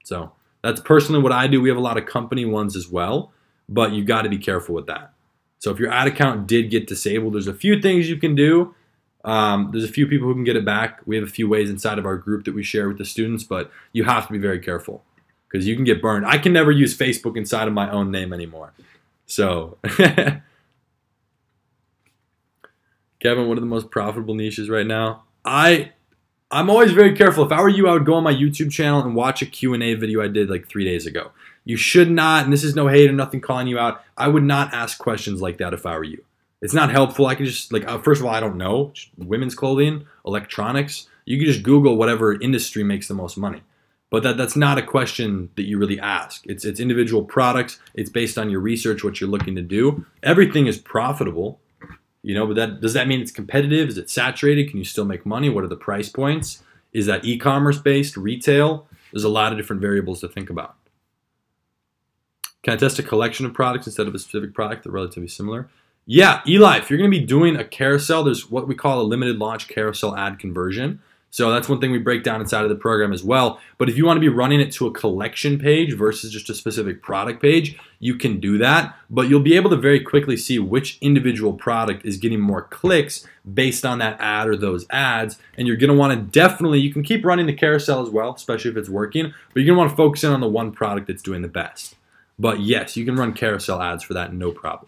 So that's personally what I do. We have a lot of company ones as well, but you got to be careful with that. So if your ad account did get disabled, there's a few things you can do. There's a few people who can get it back. We have a few ways inside of our group that we share with the students, but you have to be very careful because you can get burned. I can never use Facebook inside of my own name anymore. So, Kevin, what are the most profitable niches right now? I'm always very careful. If I were you, I would go on my YouTube channel and watch a Q&A video I did like 3 days ago. You should not, and this is no hate or nothing calling you out, I would not ask questions like that if I were you. It's not helpful. I can just, like, first of all, I don't know. Women's clothing, electronics. You can just Google whatever industry makes the most money. But that's not a question that you really ask. It's individual products. It's based on your research, what you're looking to do. Everything is profitable, you know, but does that mean it's competitive? Is it saturated? Can you still make money? What are the price points? Is that e-commerce based, retail? There's a lot of different variables to think about. Can I test a collection of products instead of a specific product? They're relatively similar. Yeah, Eli, if you're going to be doing a carousel, there's what we call a limited launch carousel ad conversion. So that's one thing we break down inside of the program as well. But if you want to be running it to a collection page versus just a specific product page, you can do that. But you'll be able to very quickly see which individual product is getting more clicks based on that ad or those ads. And you're going to want to definitely, you can keep running the carousel as well, especially if it's working. But you're going to want to focus in on the one product that's doing the best. But yes, you can run carousel ads for that, no problem.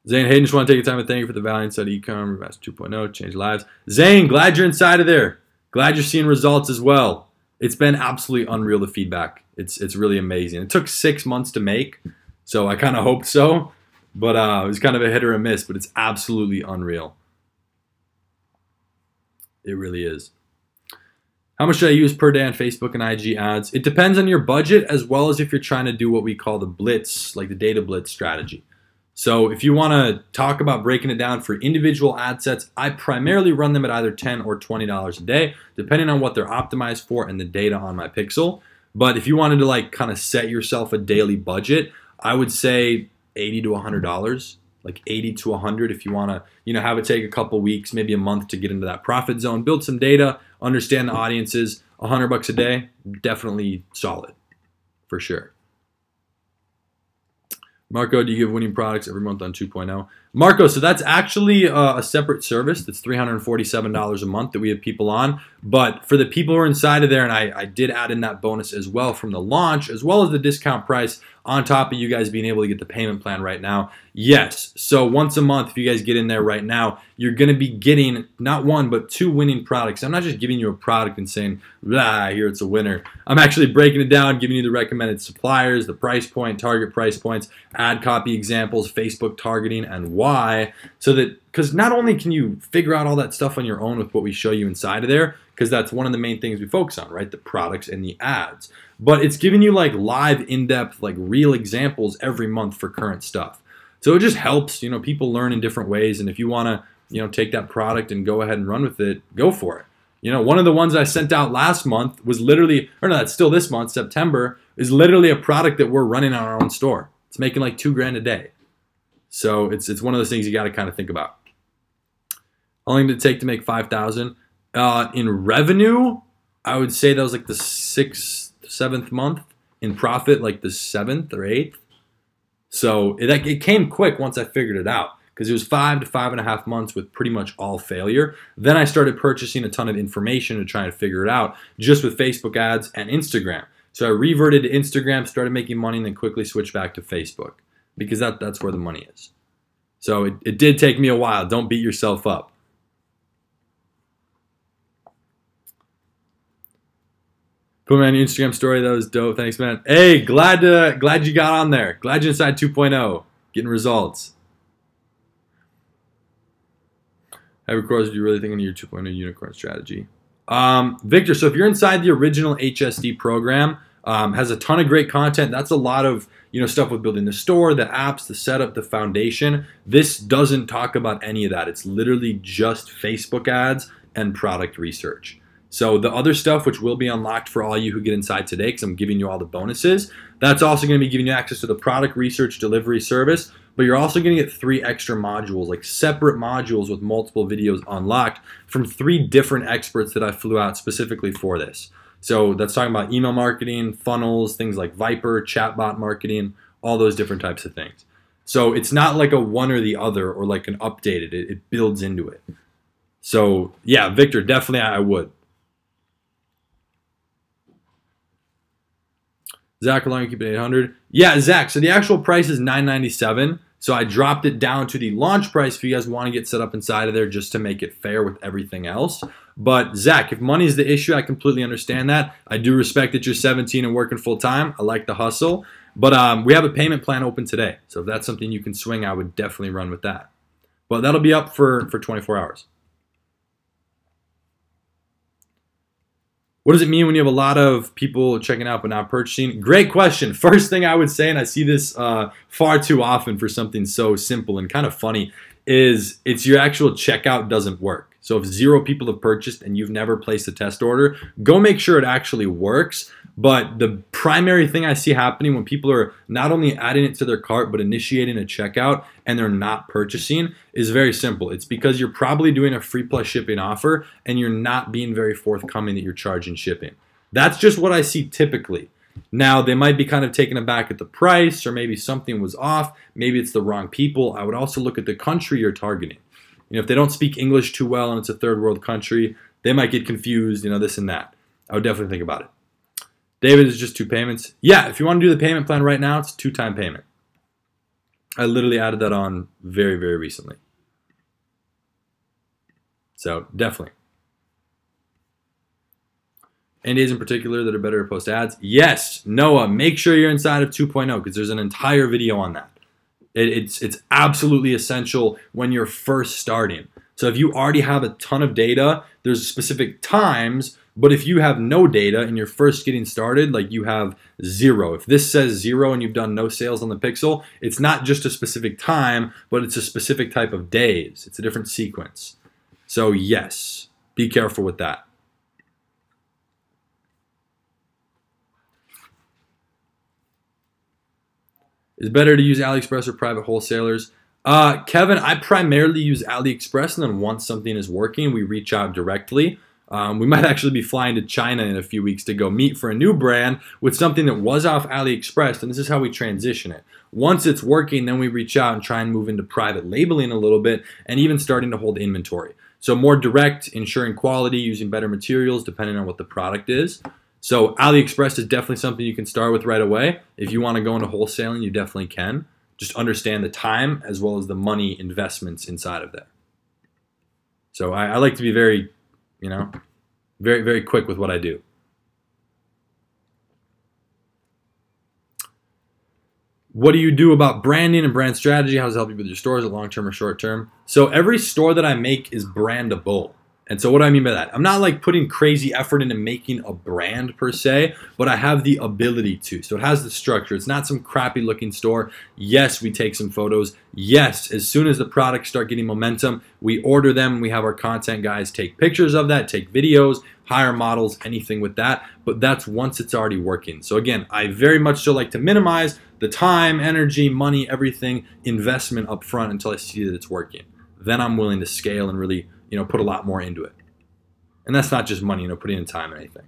Zane Hayden, just want to take the time to thank you for the value inside of e-commerce 2.0, change lives. Zane, glad you're inside of there. Glad you're seeing results as well. It's been absolutely unreal, the feedback. It's really amazing. It took 6 months to make, so I kind of hoped so, but it was kind of a hit or a miss, but it's absolutely unreal. It really is. How much should I use per day on Facebook and IG ads? It depends on your budget as well as if you're trying to do what we call the blitz, like the data blitz strategy. So if you want to talk about breaking it down for individual ad sets, I primarily run them at either $10 or $20 a day, depending on what they're optimized for and the data on my pixel. But if you wanted to like kind of set yourself a daily budget, I would say $80 to $100, like 80 to 100 if you want to, you know, have it take a couple weeks, maybe a month to get into that profit zone, build some data, understand the audiences. $100 a day, definitely solid for sure. Marco, do you give winning products every month on 2.0? Marco, so that's actually a separate service that's $347 a month that we have people on. But for the people who are inside of there, and I did add in that bonus as well from the launch, as well as the discount price on top of you guys being able to get the payment plan right now. Yes, so once a month, if you guys get in there right now, you're going to be getting not one, but 2 winning products. I'm not just giving you a product and saying, blah, here it's a winner. I'm actually breaking it down, giving you the recommended suppliers, the price point, target price points, ad copy examples, Facebook targeting, and why. So that, because not only can you figure out all that stuff on your own with what we show you inside of there, because that's one of the main things we focus on, right? The products and the ads. But it's giving you like live, in-depth, like real examples every month for current stuff. So it just helps, you know, people learn in different ways. And if you want to, you know, take that product and go ahead and run with it, go for it. You know, one of the ones I sent out last month was literally, or no, that's still this month, September, is literally a product that we're running on our own store. It's making like $2 grand a day. So it's one of those things you got to kind of think about. How long did it take to make 5,000? In revenue, I would say that was like the 6th, 7th month. In profit, like the 7th or 8th. So it came quick once I figured it out, because it was 5 to 5.5 months with pretty much all failure. Then I started purchasing a ton of information to try and figure it out, just with Facebook ads and Instagram. So I reverted to Instagram, started making money, and then quickly switched back to Facebook, because that's where the money is. So it did take me a while. Don't beat yourself up. Put me on your Instagram story. That was dope. Thanks, man. Hey, glad you got on there. Glad you're inside 2.0, getting results. Hybrid cores, do you really think in your 2.0 unicorn strategy? Victor, so if you're inside the original HSD program, has a ton of great content. That's a lot of stuff with building the store, the apps, the setup, the foundation. This doesn't talk about any of that. It's literally just Facebook ads and product research. So the other stuff, which will be unlocked for all you who get inside today, because I'm giving you all the bonuses, that's also going to be giving you access to the product research delivery service. But you're also going to get 3 extra modules, like separate modules with multiple videos unlocked from 3 different experts that I flew out specifically for this. So that's talking about email marketing, funnels, things like Viper, chatbot marketing, all those different types of things. So it's not like a one or the other or like an updated. It builds into it. So yeah, Victor, definitely I would. Zach, how long you keep it 800? Yeah, Zach, so the actual price is $997. So I dropped it down to the launch price if you guys want to get set up inside of there just to make it fair with everything else. But Zach, if money is the issue, I completely understand that. I do respect that you're 17 and working full time. I like the hustle. But we have a payment plan open today. So if that's something you can swing, I would definitely run with that. But that'll be up for 24 hours. What does it mean when you have a lot of people checking out but not purchasing? Great question. First thing I would say, and I see this far too often for something so simple and kind of funny, is it's your actual checkout doesn't work. So if 0 people have purchased and you've never placed a test order, go make sure it actually works. But the primary thing I see happening when people are not only adding it to their cart but initiating a checkout and they're not purchasing is very simple. It's because you're probably doing a free plus shipping offer and you're not being very forthcoming that you're charging shipping. That's just what I see typically. Now, they might be kind of taken aback at the price, or maybe something was off. Maybe it's the wrong people. I would also look at the country you're targeting. If they don't speak English too well and it's a third world country, they might get confused, this and that. I would definitely think about it. David, is just 2 payments. Yeah, if you want to do the payment plan right now, it's 2-time payment. I literally added that on very, very recently. So definitely. Any days in particular that are better to post ads? Yes, Noah, make sure you're inside of 2.0 because there's an entire video on that. It's absolutely essential when you're first starting. So if you already have a ton of data, there's specific times, but if you have no data and you're first getting started, like you have 0. If this says 0 and you've done no sales on the pixel, it's not just a specific time, but it's a specific type of days. It's a different sequence. So yes, be careful with that. Is it better to use AliExpress or private wholesalers? Kevin, I primarily use AliExpress, and then once something is working, we reach out directly. We might actually be flying to China in a few weeks to go meet for a new brand with something that was off AliExpress, and this is how we transition it. Once it's working, then we reach out and try and move into private labeling a little bit and even starting to hold inventory. So more direct, ensuring quality, using better materials depending on what the product is. So AliExpress is definitely something you can start with right away. If you want to go into wholesaling, you definitely can. Just understand the time as well as the money investments inside of there. So I like to be very, very, very quick with what I do. What do you do about branding and brand strategy? How does it help you with your stores, long-term or short-term? So every store that I make is brandable. And so what do I mean by that? I'm not like putting crazy effort into making a brand per se, but I have the ability to. So it has the structure. It's not some crappy looking store. Yes, we take some photos. Yes, as soon as the products start getting momentum, we order them. We have our content guys take pictures of that, take videos, hire models, anything with that. But that's once it's already working. So again, I very much still like to minimize the time, energy, money, everything, investment up front until I see that it's working. Then I'm willing to scale and really put a lot more into it. And that's not just money, putting in time and anything.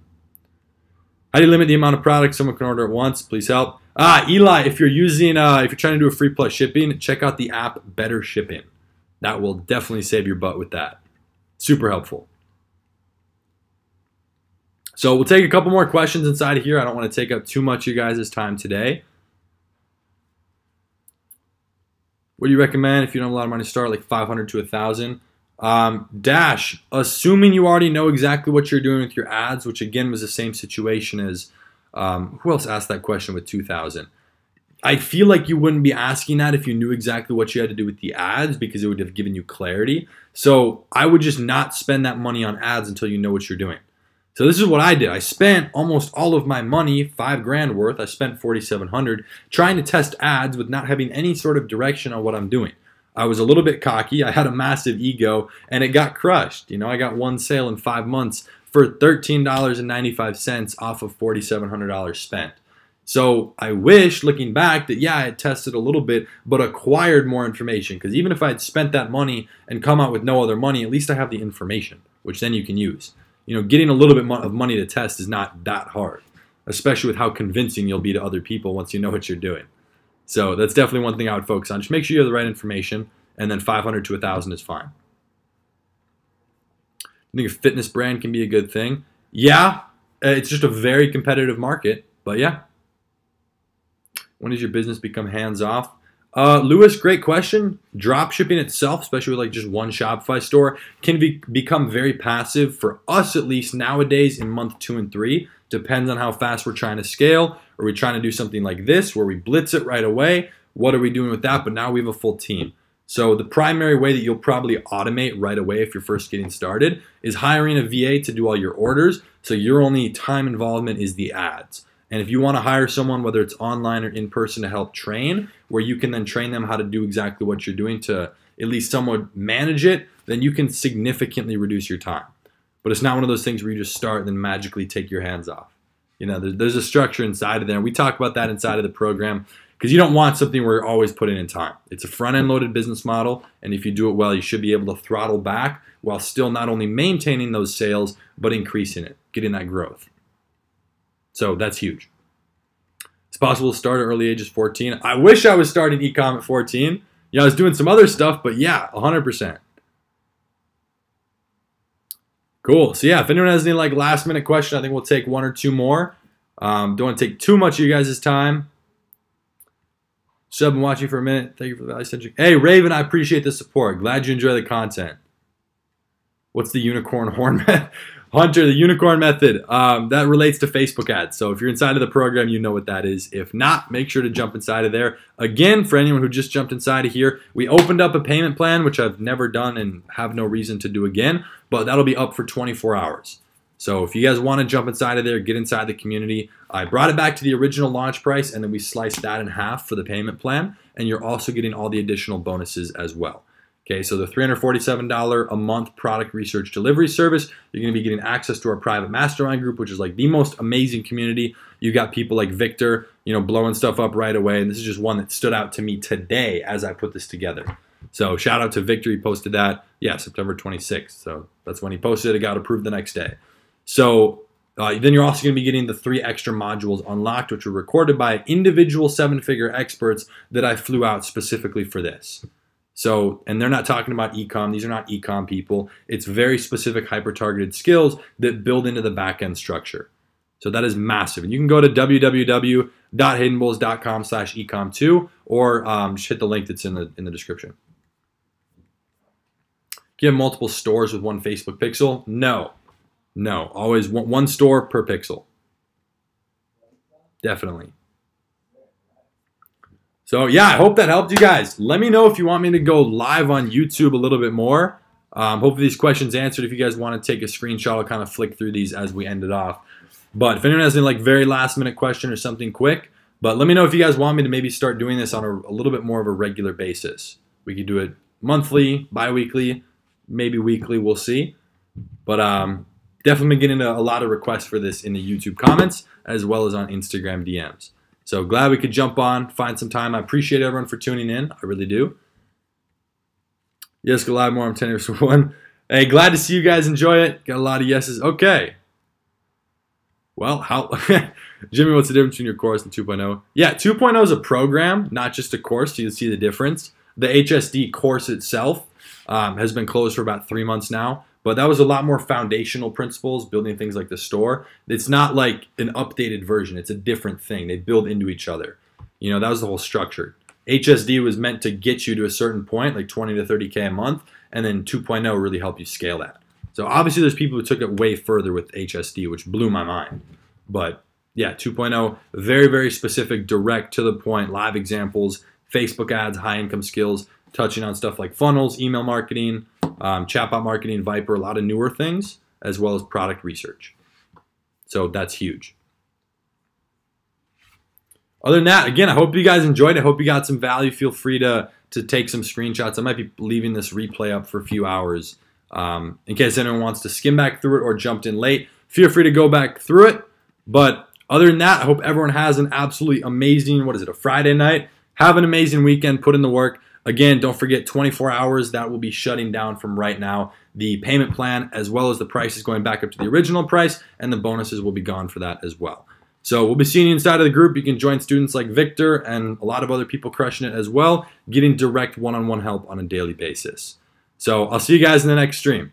How do you limit the amount of products someone can order at once? Please help. Eli, if you're trying to do a free plus shipping, check out the app Better Shipping. That will definitely save your butt with that. Super helpful. So we'll take a couple more questions inside of here. I don't want to take up too much of you guys' time today. What do you recommend if you don't have a lot of money to start, like 500 to 1,000? Dash, assuming you already know exactly what you're doing with your ads, which again was the same situation as, who else asked that question with 2,000? I feel like you wouldn't be asking that if you knew exactly what you had to do with the ads, because it would have given you clarity. So I would just not spend that money on ads until you know what you're doing. So this is what I did. I spent almost all of my money, $5,000 worth. I spent $4,700 trying to test ads with not having any sort of direction on what I'm doing. I was a little bit cocky. I had a massive ego, and it got crushed. You know, I got one sale in 5 months for $13.95 off of $4,700 spent. So I wish, looking back, that yeah, I had tested a little bit, but acquired more information. Because even if I had spent that money and come out with no other money, at least I have the information, which then you can use. You know, getting a little bit of money to test is not that hard, especially with how convincing you'll be to other people once you know what you're doing. So that's definitely one thing I would focus on. Just make sure you have the right information, and then 500 to 1,000 is fine. I think a fitness brand can be a good thing. Yeah, it's just a very competitive market, but yeah. When does your business become hands-off? Lewis, great question. Drop shipping itself, especially with like just one Shopify store, can become very passive for us, at least nowadays in month 2 and 3. Depends on how fast we're trying to scale. Are we trying to do something like this where we blitz it right away? What are we doing with that? But now we have a full team. So the primary way that you'll probably automate right away if you're first getting started is hiring a VA to do all your orders. So your only time involvement is the ads. And if you want to hire someone, whether it's online or in person, to help train, where you can then train them how to do exactly what you're doing to at least somewhat manage it, then you can significantly reduce your time. But it's not one of those things where you just start and then magically take your hands off. You know, there's a structure inside of there. And we talk about that inside of the program because you don't want something where you're always putting in time. It's a front-end loaded business model. And if you do it well, you should be able to throttle back while still not only maintaining those sales, but increasing it, getting that growth. So that's huge. It's possible to start at early ages 14. I wish I was starting e-com at 14. Yeah, I was doing some other stuff, but yeah, 100%. Cool. So yeah, if anyone has any like last minute question, I think we'll take 1 or 2 more. Don't want to take too much of you guys' time. So I've been watching for a minute. Thank you for the value centric. Hey, Raven, I appreciate the support. Glad you enjoy the content. What's the unicorn horn method? Hunter, the unicorn method. That relates to Facebook ads. So if you're inside of the program, you know what that is. If not, make sure to jump inside of there. Again, for anyone who just jumped inside of here, we opened up a payment plan, which I've never done and have no reason to do again, but that'll be up for 24 hours. So if you guys want to jump inside of there, get inside the community. I brought it back to the original launch price, and then we sliced that in half for the payment plan, and you're also getting all the additional bonuses as well. Okay, so the $347 a month product research delivery service, you're going to be getting access to our private mastermind group, which is like the most amazing community. You got people like Victor, you know, blowing stuff up right away. And this is just one that stood out to me today as I put this together. So shout out to Victor. He posted that, yeah, September 26th. So that's when he posted it. It got approved the next day. So then you're also going to be getting the 3 extra modules unlocked, which were recorded by individual 7-figure experts that I flew out specifically for this. So, and they're not talking about e-com. These are not e-com people. It's very specific hyper-targeted skills that build into the back-end structure. So that is massive. And you can go to www.hiddenbulls.com/ecom2 or just hit the link that's in the description. Do you have multiple stores with one Facebook pixel? No. No. Always one store per pixel. Definitely. So yeah, I hope that helped you guys. Let me know if you want me to go live on YouTube a little bit more. Hopefully these questions answered. If you guys want to take a screenshot, I'll kind of flick through these as we end it off. But if anyone has any like very last minute question or something quick, but let me know if you guys want me to maybe start doing this on a little bit more of a regular basis. We could do it monthly, bi-weekly, maybe weekly, we'll see. But definitely been getting a lot of requests for this in the YouTube comments as well as on Instagram DMs. So glad we could jump on, find some time. I appreciate everyone for tuning in. I really do. Yes, go live more. I'm 10 years for 1. Hey, glad to see you guys enjoy it. Got a lot of yeses. Okay. Well, how Jimmy, what's the difference between your course and 2.0? Yeah, 2.0 is a program, not just a course. So you'll see the difference. The HSD course itself has been closed for about 3 months now. But that was a lot more foundational principles, building things like the store. It's not like an updated version. It's a different thing. They build into each other. You know, that was the whole structure. HSD was meant to get you to a certain point, like 20 to 30K a month, and then 2.0 really helped you scale that. So obviously there's people who took it way further with HSD, which blew my mind. But Yeah, 2.0, very, very specific, direct, to the point, live examples, Facebook ads, high-income skills, touching on stuff like funnels, email marketing, chatbot marketing, Viper, a lot of newer things, as well as product research. So that's huge. Other than that, again, I hope you guys enjoyed. I hope you got some value. Feel free to take some screenshots. I might be leaving this replay up for a few hours in case anyone wants to skim back through it or jumped in late. Feel free to go back through it. But other than that, I hope everyone has an absolutely amazing, a Friday night. Have an amazing weekend. Put in the work. Again, don't forget 24 hours. That will be shutting down from right now. The payment plan, as well as the price, is going back up to the original price, and the bonuses will be gone for that as well. So we'll be seeing you inside of the group. You can join students like Victor and a lot of other people crushing it as well, getting direct one-on-one help on a daily basis. So I'll see you guys in the next stream.